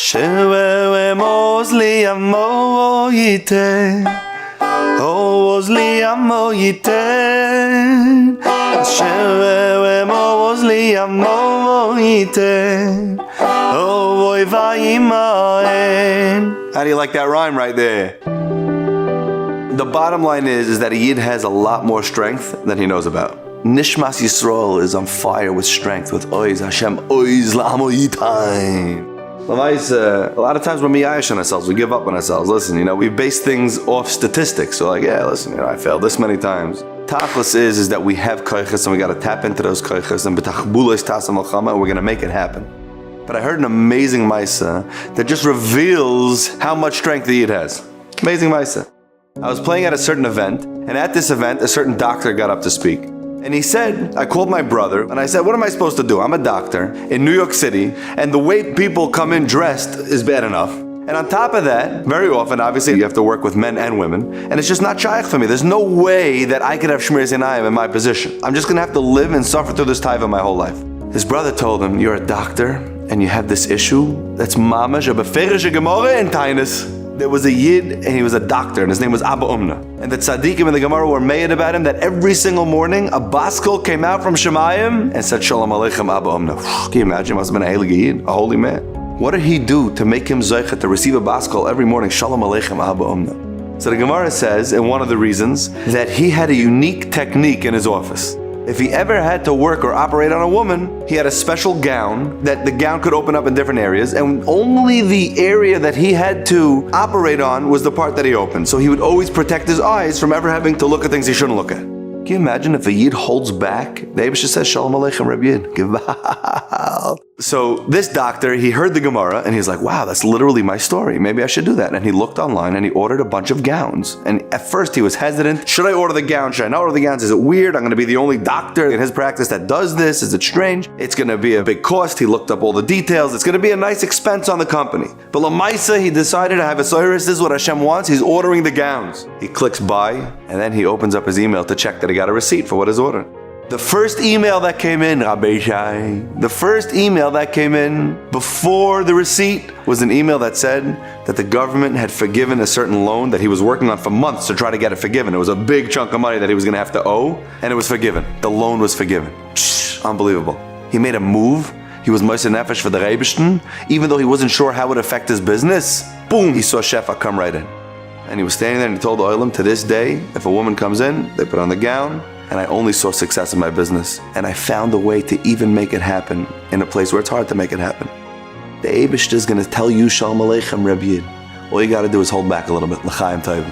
Shewe mosli amo yite, oh mosli amo yite. Shewe mosli amo yite, oh boy vayimaen. How do you like that rhyme right there? The bottom line is that a Yid has a lot more strength than he knows about. Nishmas Yisrael is on fire with strength, with Oiz Hashem, Oiz La'amo Yitayim. A lot of times we're miyayish on ourselves, we give up on ourselves. Listen, we base things off statistics. So I failed this many times. Tachlis is that we have koiches and we got to tap into those koiches and b'tachbulos tasam al-chama and we're going to make it happen. But I heard an amazing maisa that just reveals how much strength the Yid has. Amazing maisa. I was playing at a certain event, and at this event, a certain doctor got up to speak. And he said, I called my brother, and I said, what am I supposed to do? I'm a doctor in New York City, and the way people come in dressed is bad enough. And on top of that, very often, obviously, you have to work with men and women, and it's just not shaykh for me. There's no way that I could have shmir zinayim in my position. I'm just going to have to live and suffer through this taiva my whole life. His brother told him, you're a doctor, and you have this issue, that's mamash, a beferish gemara in tainis. There was a Yid, and he was a doctor, and his name was Abba Umna. And the tzaddikim in the Gemara were made about him that every single morning, a baskol came out from Shemayim and said, Shalom Aleichem Abba Umna. Can you imagine? He must have been a heilige Yid, a holy man. What did he do to make him zoichet to receive a baskol every morning? Shalom Aleichem Abba Umna. So the Gemara says, in one of the reasons, that he had a unique technique in his office. If he ever had to work or operate on a woman, he had a special gown that the gown could open up in different areas, and only the area that he had to operate on was the part that he opened. So he would always protect his eyes from ever having to look at things he shouldn't look at. Can you imagine if a Yid holds back? The Eibusha says, Shalom Aleichem Reb Yid. So this doctor, he heard the Gemara and he's like, wow, that's literally my story. Maybe I should do that. And he looked online and he ordered a bunch of gowns. And at first he was hesitant. Should I order the gown? Should I not order the gowns? Is it weird? I'm going to be the only doctor in his practice that does this. Is it strange? It's going to be a big cost. He looked up all the details. It's going to be a nice expense on the company. But Lamaisa, he decided to have a Cyrus. This is what Hashem wants. He's ordering the gowns. He clicks buy and then he opens up his email to check that he got a receipt for what he's ordering. The first email that came in, Rabbi Shai, the first email that came in before the receipt was an email that said that the government had forgiven a certain loan that he was working on for months to try to get it forgiven. It was a big chunk of money that he was going to have to owe, and it was forgiven. The loan was forgiven. Unbelievable. He made a move. He was Moshe Nefesh for the Reibishten, even though he wasn't sure how it would affect his business. Boom, he saw Shefa come right in. And he was standing there and he told the Oilam, to this day, if a woman comes in, they put on the gown, and I only saw success in my business. And I found a way to even make it happen in a place where it's hard to make it happen. The Eibishter is going to tell you, Shalom Aleichem Reb Yid. All you got to do is hold back a little bit. L'chaim Tovim.